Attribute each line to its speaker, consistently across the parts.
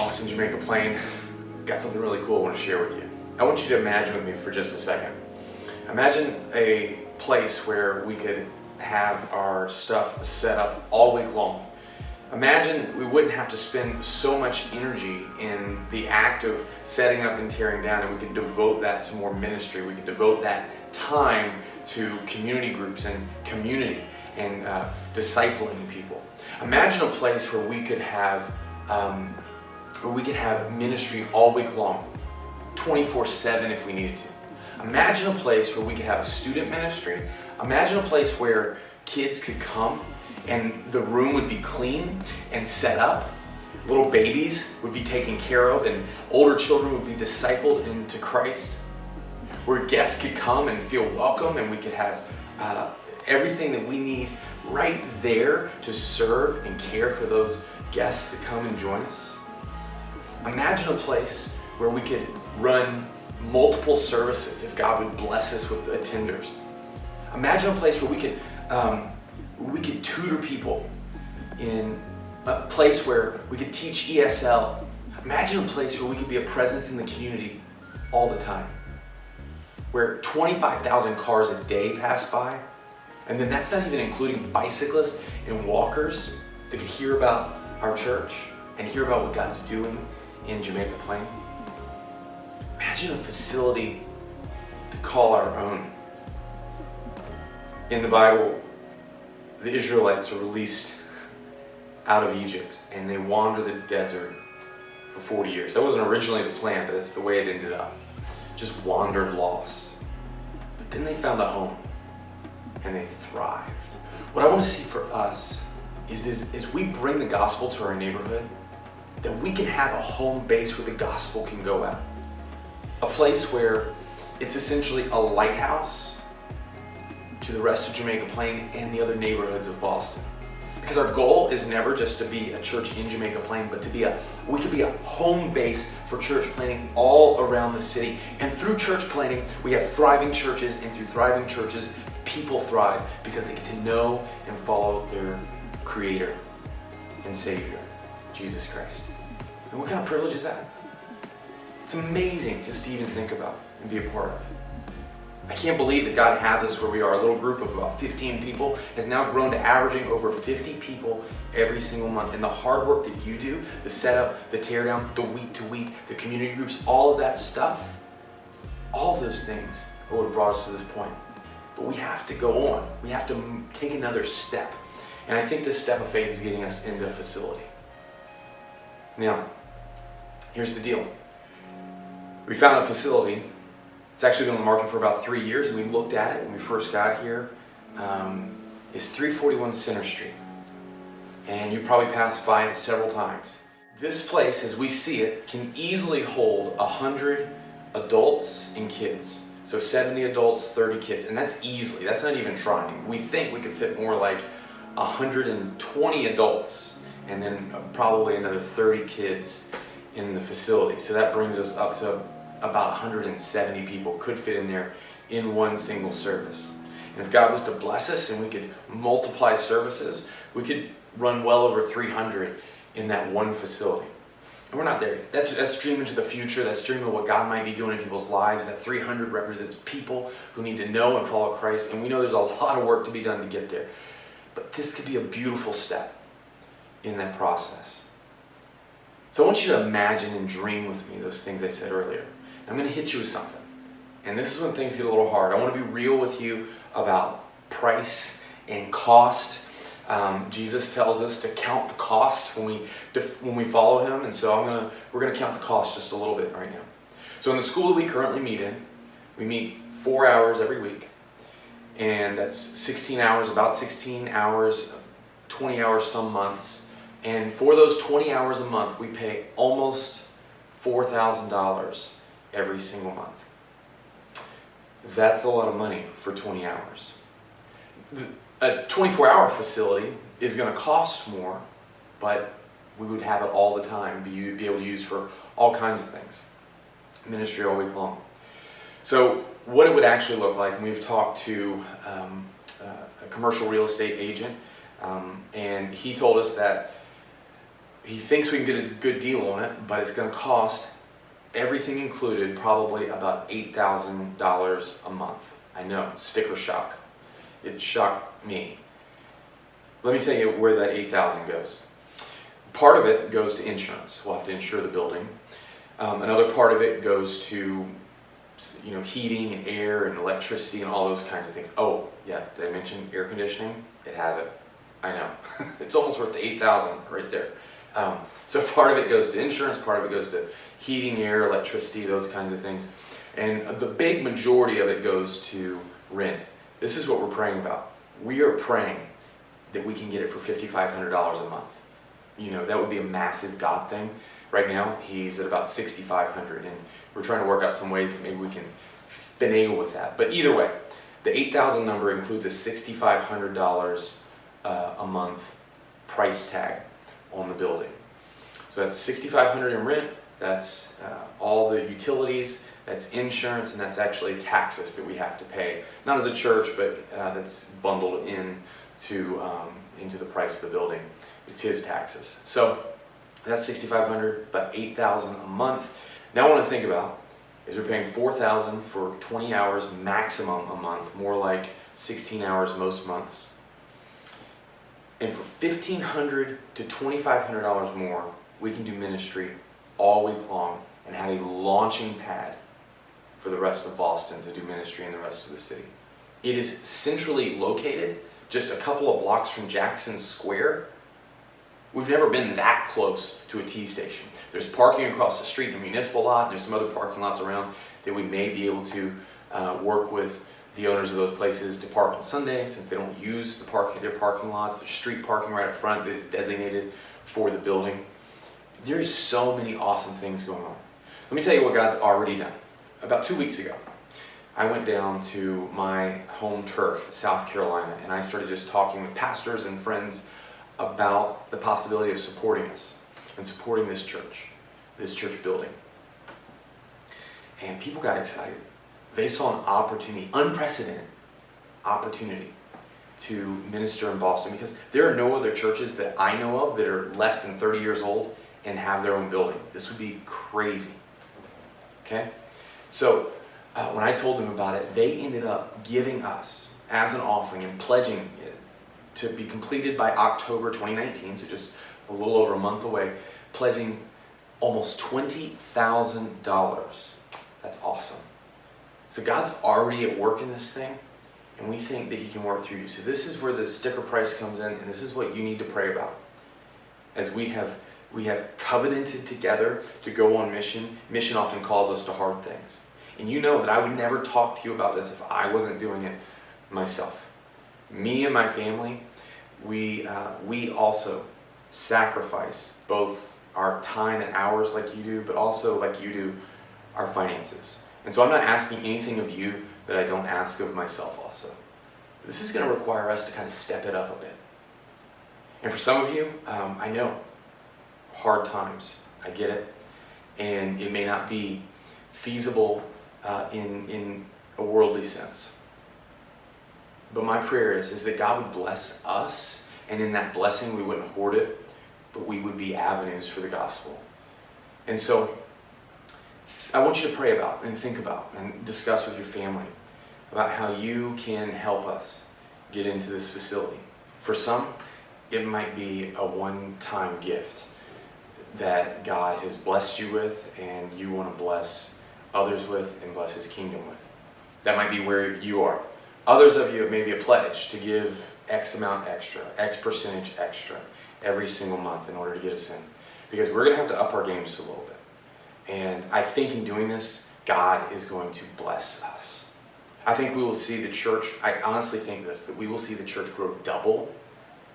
Speaker 1: Boston, Jamaica Plain, got something really cool I want to share with you. I want you to imagine with me for just a second. Imagine a place where we could have our stuff set up all week long. Imagine we wouldn't have to spend so much energy in the act of setting up and tearing down, and we could devote that to more ministry. We could devote that time to community groups and community and discipling people. Imagine a place where we could have ministry all week long, 24/7 if we needed to. Imagine a place where we could have a student ministry. Imagine a place where kids could come and the room would be clean and set up. Little babies would be taken care of and older children would be discipled into Christ. Where guests could come and feel welcome, and we could have everything that we need right there to serve and care for those guests that come and join us. Imagine a place where we could run multiple services if God would bless us with attenders. Imagine a place where we could tutor people, in a place where we could teach ESL. Imagine a place where we could be a presence in the community all the time, where 25,000 cars a day pass by, and then that's not even including bicyclists and walkers that could hear about our church and hear about what God's doing in Jamaica Plain. Imagine a facility to call our own. In the Bible, the Israelites are released out of Egypt and they wander the desert for 40 years. That wasn't originally the plan, but that's the way it ended up. Just wandered lost. But then they found a home and they thrived. What I want to see for us is this: as we bring the gospel to our neighborhood, that we can have a home base where the gospel can go out. A place where it's essentially a lighthouse to the rest of Jamaica Plain and the other neighborhoods of Boston. Because our goal is never just to be a church in Jamaica Plain, but we could be a home base for church planting all around the city. And through church planting, we have thriving churches, and through thriving churches, people thrive because they get to know and follow their Creator and Savior, Jesus Christ. And what kind of privilege is that? It's amazing just to even think about and be a part of. I can't believe that God has us where we are. A little group of about 15 people has now grown to averaging over 50 people every single month. And the hard work that you do, the setup, the tear down, the week to week, the community groups, all of that stuff, all of those things are what have brought us to this point. But we have to go on. We have to take another step. And I think this step of faith is getting us into a facility. Now, here's the deal. We found a facility. It's actually been on the market for about 3 years, and we looked at it when we first got here. It's 341 Center Street, and you probably passed by it several times. This place, as we see it, can easily hold 100 adults and kids. So 70 adults, 30 kids, and that's easily, that's not even trying. We think we could fit more like 120 adults, and then probably another 30 kids in the facility. So that brings us up to about 170 people could fit in there in one single service. And if God was to bless us and we could multiply services, we could run well over 300 in that one facility. And we're not there yet. That's dreaming to the future. That's dreaming of what God might be doing in people's lives. That 300 represents people who need to know and follow Christ. And we know there's a lot of work to be done to get there. But this could be a beautiful step in that process. So I want you to imagine and dream with me those things I said earlier. I'm going to hit you with something. And this is when things get a little hard. I want to be real with you about price and cost. Jesus tells us to count the cost when we follow him. And so we're going to count the cost just a little bit right now. So in the school that we currently meet in, we meet 4 hours every week. And that's 16 hours, about 16 hours, 20 hours some months. And for those 20 hours a month, we pay almost $4,000 every single month. That's a lot of money for 20 hours. A 24-hour facility is going to cost more, but we would have it all the time, be able to use for all kinds of things. Ministry all week long. So what it would actually look like, and we've talked to a commercial real estate agent, and he told us that He thinks we can get a good deal on it, but it's going to cost, everything included, probably about $8,000 a month. I know, sticker shock. It shocked me. Let me tell you where that $8,000 goes. Part of it goes to insurance. We'll have to insure the building. Another part of it goes to, heating and air and electricity and all those kinds of things. Oh, yeah, did I mention air conditioning? It has it. I know. It's almost worth the $8,000 right there. So part of it goes to insurance, part of it goes to heating, air, electricity, those kinds of things. And the big majority of it goes to rent. This is what we're praying about. We are praying that we can get it for $5,500 a month. That would be a massive God thing. Right now, he's at about $6,500, and we're trying to work out some ways that maybe we can finagle with that. But either way, the $8,000 number includes a $6,500 a month price tag on the building. So that's $6,500 in rent, that's all the utilities, that's insurance, and that's actually taxes that we have to pay. Not as a church, but that's bundled into the price of the building. It's his taxes. So that's $6,500, about $8,000 a month. Now what I think about is we're paying $4,000 for 20 hours maximum a month, more like 16 hours most months. And for $1,500 to $2,500 more, we can do ministry all week long and have a launching pad for the rest of Boston to do ministry in the rest of the city. It is centrally located, just a couple of blocks from Jackson Square. We've never been that close to a T station. There's parking across the street in the municipal lot. There's some other parking lots around that we may be able to work with the owners of those places to park on Sunday, since they don't use their parking lots. There's street parking right up front that is designated for the building. There is so many awesome things going on. Let me tell you what God's already done. About 2 weeks ago, I went down to my home turf, South Carolina, and I started just talking with pastors and friends about the possibility of supporting us and supporting this church building. And people got excited. They saw an opportunity, unprecedented opportunity, to minister in Boston, because there are no other churches that I know of that are less than 30 years old and have their own building. This would be crazy. Okay? So when I told them about it, they ended up giving us as an offering and pledging it to be completed by October 2019, so just a little over a month away, pledging almost $20,000. That's awesome. So God's already at work in this thing, and we think that he can work through you. So this is where the sticker price comes in, and this is what you need to pray about. As we have covenanted together to go on mission. Mission often calls us to hard things. And you know that I would never talk to you about this if I wasn't doing it myself. Me and my family, we also sacrifice both our time and hours like you do, but also like you do, our finances. And so I'm not asking anything of you that I don't ask of myself also. This is going to require us to kind of step it up a bit. And for some of you, I know, hard times, I get it, and it may not be feasible in a worldly sense. But my prayer is that God would bless us, and in that blessing we wouldn't hoard it, but we would be avenues for the gospel. And so I want you to pray about and think about and discuss with your family about how you can help us get into this facility. For some, it might be a one-time gift that God has blessed you with and you want to bless others with and bless his kingdom with. That might be where you are. Others of you, it may be a pledge to give X amount extra, X percentage extra every single month in order to get us in. Because we're going to have to up our game just a little bit. And I think in doing this, God is going to bless us. I think we will see the church, I honestly think this, that we will see the church grow double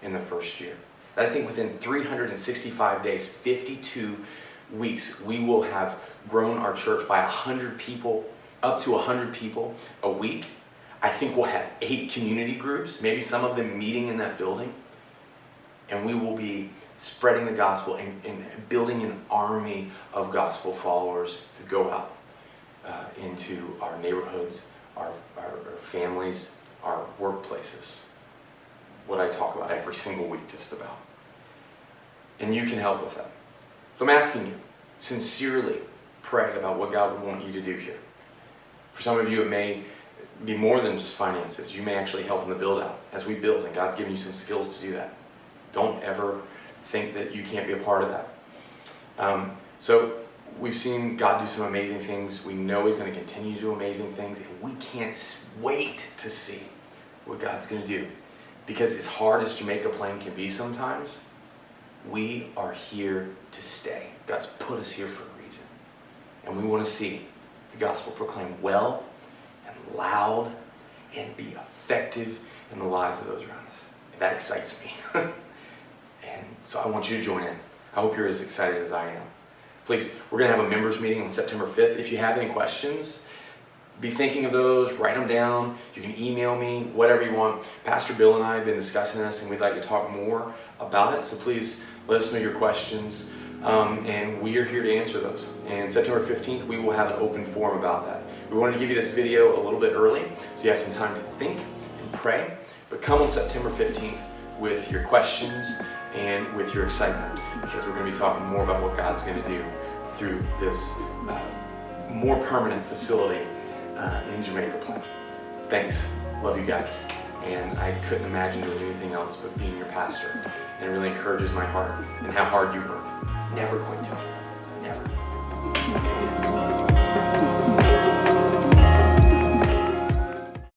Speaker 1: in the first year. That I think within 365 days, 52 weeks, we will have grown our church by 100 people, up to 100 people a week. I think we'll have 8 community groups, maybe some of them meeting in that building. And we will be spreading the gospel and building an army of gospel followers to go out into our neighborhoods, our families, our workplaces. What I talk about every single week just about. and you can help with that. So I'm asking you, sincerely pray about what God would want you to do here. For some of you, it may be more than just finances. You may actually help in the build out as we build, and God's given you some skills to do that. Don't ever think that you can't be a part of that. So we've seen God do some amazing things. We know He's going to continue to do amazing things, and we can't wait to see what God's going to do. Because as hard as Jamaica Plain can be sometimes, we are here to stay. God's put us here for a reason. And we want to see the gospel proclaimed well and loud and be effective in the lives of those around us. That excites me. And so I want you to join in. I hope you're as excited as I am. Please, we're going to have a members meeting on September 5th. If you have any questions, be thinking of those, write them down. You can email me, whatever you want. Pastor Bill and I have been discussing this, and we'd like to talk more about it. So please let us know your questions, and we are here to answer those. And September 15th, we will have an open forum about that. We wanted to give you this video a little bit early, so you have some time to think and pray. But come on September 15th with your questions and with your excitement, because we're going to be talking more about what God's going to do through this more permanent facility in Jamaica Plain. Thanks. Love you guys. And I couldn't imagine doing anything else but being your pastor. And it really encourages my heart and how hard you work. Never quit, Tony. Never.